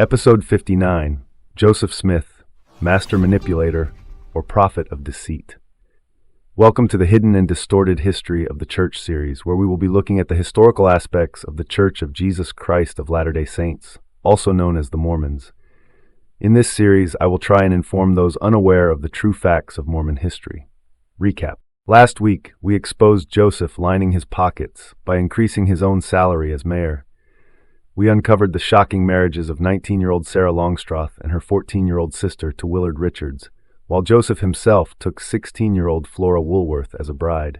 Episode 59, Joseph Smith, Master Manipulator, or Prophet of Deceit. Welcome to the Hidden and Distorted History of the Church series, where we will be looking at the historical aspects of the Church of Jesus Christ of Latter-day Saints, also known as the Mormons. In this series, I will try and inform those unaware of the true facts of Mormon history. Recap. Last week, we exposed Joseph lining his pockets by increasing his own salary as mayor. We uncovered the shocking marriages of 19-year-old Sarah Longstreth and her 14-year-old sister to Willard Richards, while Joseph himself took 16-year-old Flora Woolworth as a bride.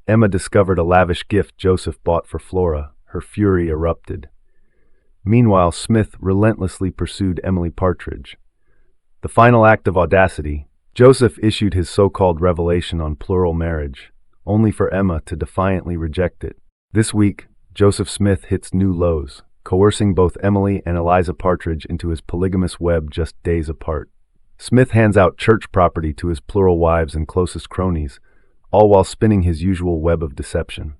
Emma discovered a lavish gift Joseph bought for Flora. Her fury erupted. Meanwhile, Smith relentlessly pursued Emily Partridge. The final act of audacity, Joseph issued his so-called revelation on plural marriage, only for Emma to defiantly reject it. This week, Joseph Smith hits new lows, coercing both Emily and Eliza Partridge into his polygamous web just days apart. Smith hands out church property to his plural wives and closest cronies, all while spinning his usual web of deception.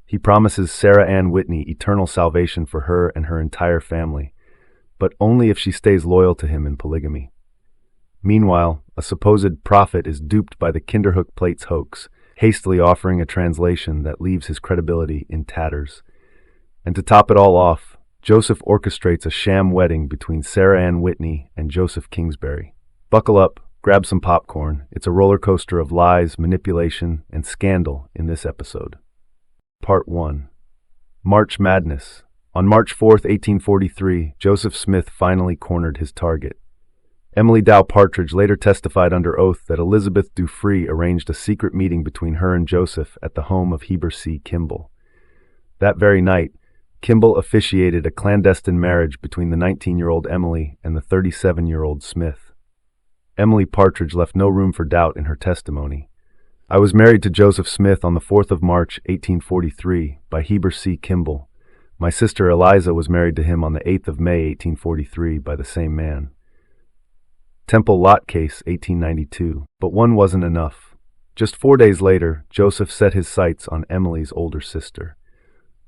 He promises Sarah Anne Whitney eternal salvation for her and her entire family, but only if she stays loyal to him in polygamy. Meanwhile, a supposed prophet is duped by the Kinderhook Plates hoax, hastily offering a translation that leaves his credibility in tatters. And to top it all off, Joseph orchestrates a sham wedding between Sarah Anne Whitney and Joseph Kingsbury. Buckle up, grab some popcorn. It's a roller coaster of lies, manipulation, and scandal in this episode. Part 1. March Madness. On March 4th, 1843, Joseph Smith finally cornered his target. Emily Partridge later testified under oath that Elizabeth Dufree arranged a secret meeting between her and Joseph at the home of Heber C. Kimball. That very night, Kimball officiated a clandestine marriage between the 19-year-old Emily and the 37-year-old Smith. Emily Partridge left no room for doubt in her testimony. I was married to Joseph Smith on the 4th of March, 1843, by Heber C. Kimball. My sister Eliza was married to him on the 8th of May, 1843, by the same man. Temple Lot Case, 1892. But one wasn't enough. Just 4 days later, Joseph set his sights on Emily's older sister.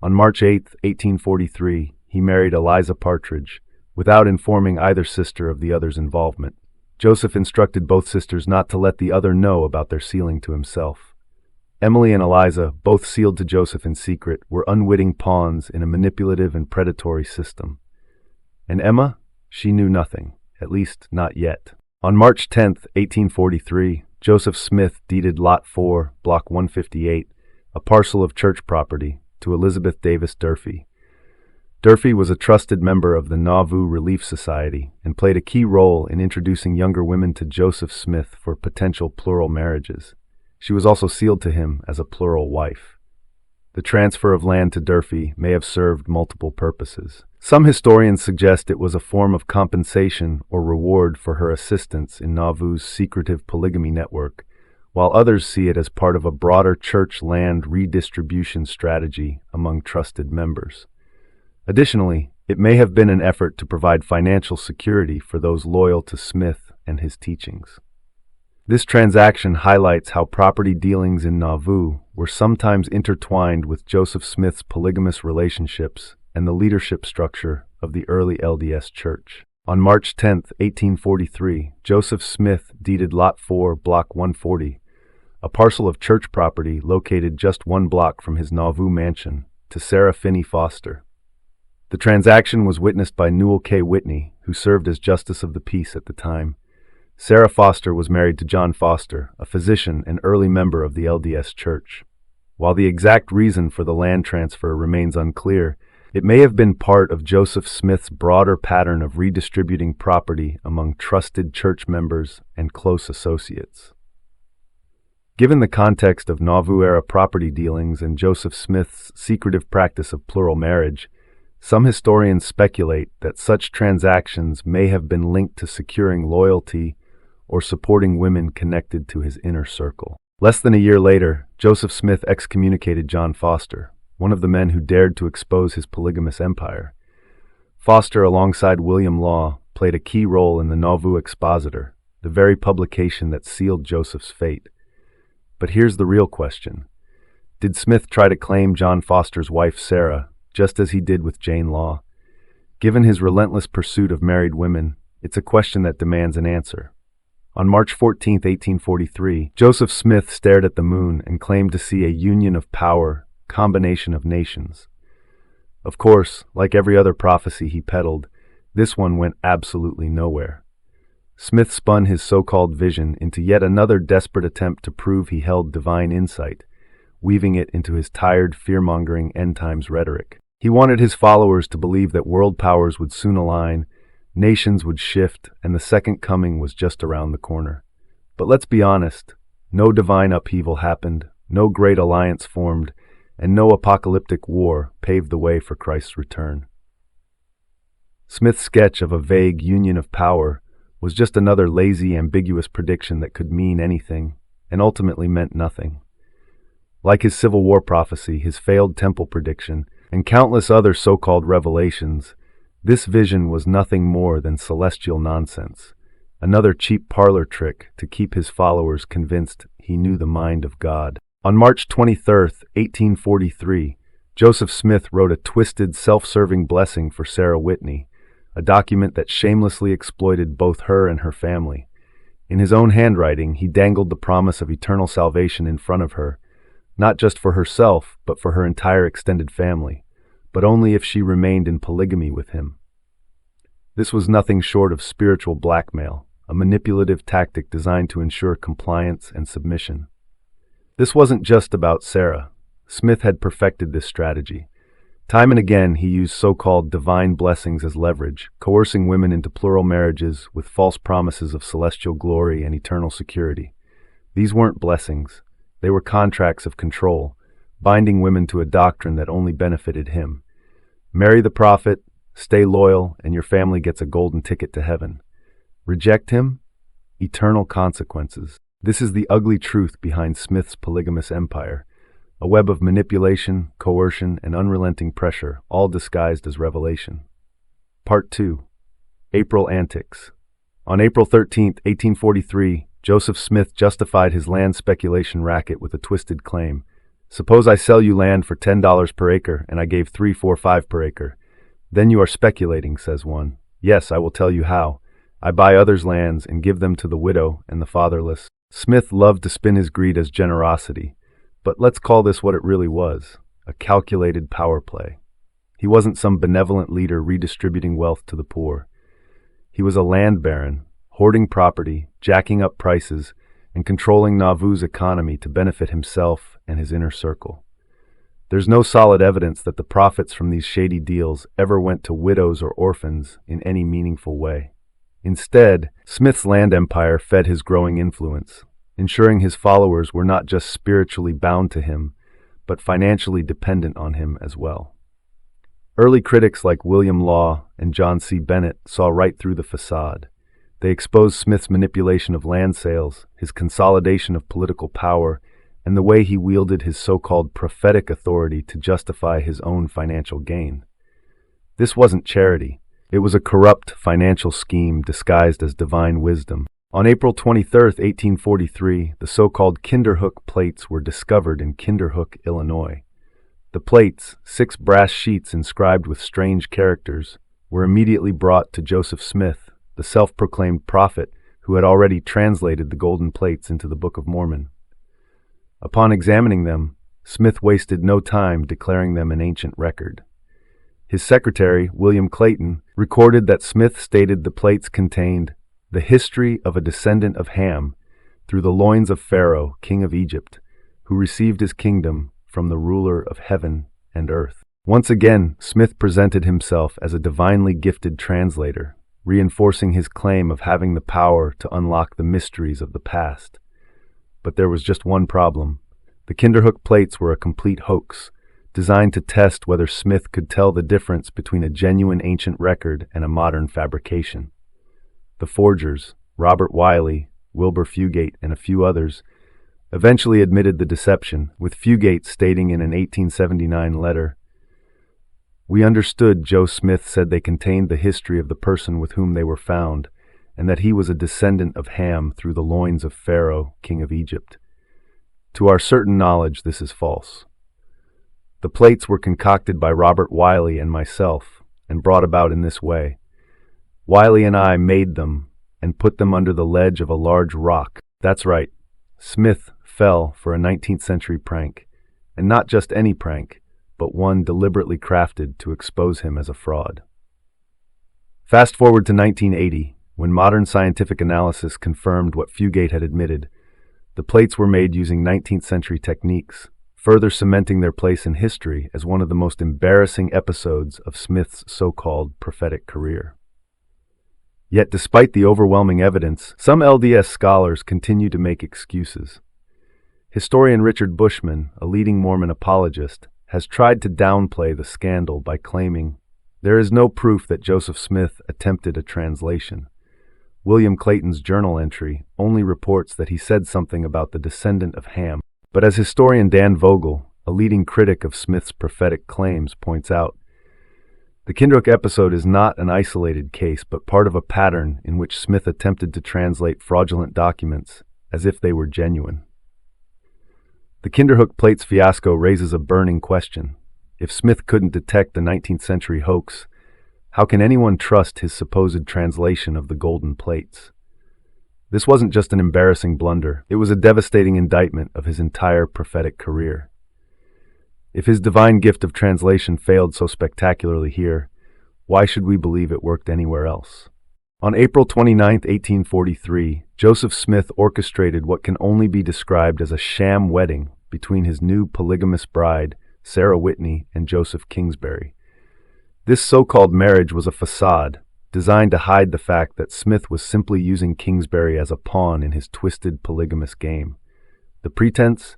On March 8, 1843, he married Eliza Partridge, without informing either sister of the other's involvement. Joseph instructed both sisters not to let the other know about their sealing to himself. Emily and Eliza, both sealed to Joseph in secret, were unwitting pawns in a manipulative and predatory system. And Emma? She knew nothing. At least, not yet. On March 10, 1843, Joseph Smith deeded Lot 4, Block 158, a parcel of church property, to Elizabeth Davis Durfee. Durfee was a trusted member of the Nauvoo Relief Society and played a key role in introducing younger women to Joseph Smith for potential plural marriages. She was also sealed to him as a plural wife. The transfer of land to Durfee may have served multiple purposes. Some historians suggest it was a form of compensation or reward for her assistance in Nauvoo's secretive polygamy network, while others see it as part of a broader church land redistribution strategy among trusted members. Additionally, it may have been an effort to provide financial security for those loyal to Smith and his teachings. This transaction highlights how property dealings in Nauvoo were sometimes intertwined with Joseph Smith's polygamous relationships and the leadership structure of the early LDS Church. On March 10, 1843, Joseph Smith deeded Lot 4, Block 140, a parcel of church property located just 1 block from his Nauvoo mansion, to Sarah Finney Foster. The transaction was witnessed by Newell K. Whitney, who served as Justice of the Peace at the time. Sarah Foster was married to John Foster, a physician and early member of the LDS Church. While the exact reason for the land transfer remains unclear, it may have been part of Joseph Smith's broader pattern of redistributing property among trusted church members and close associates. Given the context of Nauvoo-era property dealings and Joseph Smith's secretive practice of plural marriage, some historians speculate that such transactions may have been linked to securing loyalty or supporting women connected to his inner circle. Less than a year later, Joseph Smith excommunicated John Foster, one of the men who dared to expose his polygamous empire. Foster, alongside William Law, played a key role in the Nauvoo Expositor, the very publication that sealed Joseph's fate. But here's the real question. Did Smith try to claim John Foster's wife Sarah, just as he did with Jane Law? Given his relentless pursuit of married women, it's a question that demands an answer. On March 14, 1843, Joseph Smith stared at the moon and claimed to see a union of power, combination of nations. Of course, like every other prophecy he peddled, this one went absolutely nowhere. Smith spun his so-called vision into yet another desperate attempt to prove he held divine insight, weaving it into his tired, fear-mongering end-times rhetoric. He wanted his followers to believe that world powers would soon align, nations would shift, and the second coming was just around the corner. But let's be honest, no divine upheaval happened, no great alliance formed, and no apocalyptic war paved the way for Christ's return. Smith's sketch of a vague union of power was just another lazy, ambiguous prediction that could mean anything, and ultimately meant nothing. Like his Civil War prophecy, his failed temple prediction, and countless other so-called revelations, this vision was nothing more than celestial nonsense, another cheap parlor trick to keep his followers convinced he knew the mind of God. On March 23, 1843, Joseph Smith wrote a twisted, self-serving blessing for Sarah Whitney, a document that shamelessly exploited both her and her family. In his own handwriting, he dangled the promise of eternal salvation in front of her, not just for herself, but for her entire extended family, but only if she remained in polygamy with him. This was nothing short of spiritual blackmail, a manipulative tactic designed to ensure compliance and submission. This wasn't just about Sarah. Smith had perfected this strategy. Time and again, he used so-called divine blessings as leverage, coercing women into plural marriages with false promises of celestial glory and eternal security. These weren't blessings. They were contracts of control, binding women to a doctrine that only benefited him. Marry the prophet, stay loyal, and your family gets a golden ticket to heaven. Reject him? Eternal consequences. This is the ugly truth behind Smith's polygamous empire, a web of manipulation, coercion, and unrelenting pressure, all disguised as revelation. Part 2. April Antics. On April 13, 1843, Joseph Smith justified his land speculation racket with a twisted claim. Suppose I sell you land for $10 per acre, and I gave $3.45 per acre. Then you are speculating, says one. Yes, I will tell you how. I buy others' lands and give them to the widow and the fatherless. Smith loved to spin his greed as generosity, but let's call this what it really was, a calculated power play. He wasn't some benevolent leader redistributing wealth to the poor. He was a land baron, hoarding property, jacking up prices, and controlling Nauvoo's economy to benefit himself and his inner circle. There's no solid evidence that the profits from these shady deals ever went to widows or orphans in any meaningful way. Instead, Smith's land empire fed his growing influence, ensuring his followers were not just spiritually bound to him, but financially dependent on him as well. Early critics like William Law and John C. Bennett saw right through the facade. They exposed Smith's manipulation of land sales, his consolidation of political power, and the way he wielded his so-called prophetic authority to justify his own financial gain. This wasn't charity. It was a corrupt financial scheme disguised as divine wisdom. On April 23, 1843, the so-called Kinderhook Plates were discovered in Kinderhook, Illinois. The plates, 6 brass sheets inscribed with strange characters, were immediately brought to Joseph Smith, the self-proclaimed prophet who had already translated the golden plates into the Book of Mormon. Upon examining them, Smith wasted no time declaring them an ancient record. His secretary, William Clayton, recorded that Smith stated the plates contained the history of a descendant of Ham through the loins of Pharaoh, king of Egypt, who received his kingdom from the ruler of heaven and earth. Once again, Smith presented himself as a divinely gifted translator, reinforcing his claim of having the power to unlock the mysteries of the past. But there was just one problem. The Kinderhook plates were a complete hoax, designed to test whether Smith could tell the difference between a genuine ancient record and a modern fabrication. The forgers, Robert Wiley, Wilbur Fugate, and a few others, eventually admitted the deception, with Fugate stating in an 1879 letter, "We understood Joe Smith said they contained the history of the person with whom they were found, and that he was a descendant of Ham through the loins of Pharaoh, king of Egypt. To our certain knowledge, this is false. The plates were concocted by Robert Wiley and myself, and brought about in this way. Wiley and I made them and put them under the ledge of a large rock. That's right, Smith fell for a 19th century prank, and not just any prank, but one deliberately crafted to expose him as a fraud. Fast forward to 1980, when modern scientific analysis confirmed what Fugate had admitted. The plates were made using 19th century techniques, further cementing their place in history as one of the most embarrassing episodes of Smith's so-called prophetic career. Yet despite the overwhelming evidence, some LDS scholars continue to make excuses. Historian Richard Bushman, a leading Mormon apologist, has tried to downplay the scandal by claiming there is no proof that Joseph Smith attempted a translation. William Clayton's journal entry only reports that he said something about the descendant of Ham. But as historian Dan Vogel, a leading critic of Smith's prophetic claims, points out, the Kinderhook episode is not an isolated case, but part of a pattern in which Smith attempted to translate fraudulent documents as if they were genuine. The Kinderhook Plates fiasco raises a burning question. If Smith couldn't detect the 19th century hoax, how can anyone trust his supposed translation of the golden plates? This wasn't just an embarrassing blunder, it was a devastating indictment of his entire prophetic career. If his divine gift of translation failed so spectacularly here, why should we believe it worked anywhere else? On April 29, 1843, Joseph Smith orchestrated what can only be described as a sham wedding between his new polygamous bride, Sarah Whitney, and Joseph Kingsbury. This so-called marriage was a facade, designed to hide the fact that Smith was simply using Kingsbury as a pawn in his twisted polygamous game. The pretense?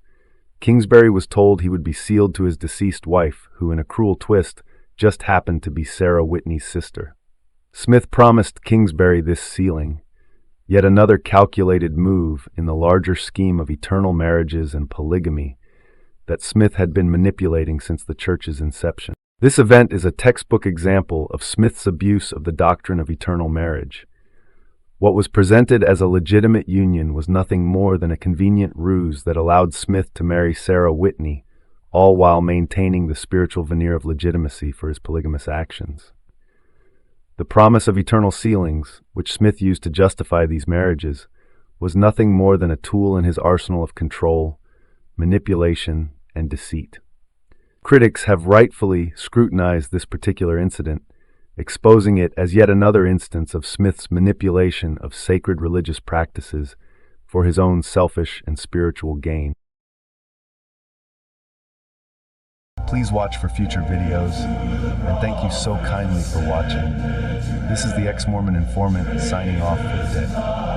Kingsbury was told he would be sealed to his deceased wife, who in a cruel twist just happened to be Sarah Whitney's sister. Smith promised Kingsbury this sealing, yet another calculated move in the larger scheme of eternal marriages and polygamy that Smith had been manipulating since the church's inception. This event is a textbook example of Smith's abuse of the doctrine of eternal marriage. What was presented as a legitimate union was nothing more than a convenient ruse that allowed Smith to marry Sarah Whitney, all while maintaining the spiritual veneer of legitimacy for his polygamous actions. The promise of eternal sealings, which Smith used to justify these marriages, was nothing more than a tool in his arsenal of control, manipulation, and deceit. Critics have rightfully scrutinized this particular incident, exposing it as yet another instance of Smith's manipulation of sacred religious practices for his own selfish and spiritual gain. Please watch for future videos, and thank you so kindly for watching. This is the Ex-Mormon informant signing off for the day.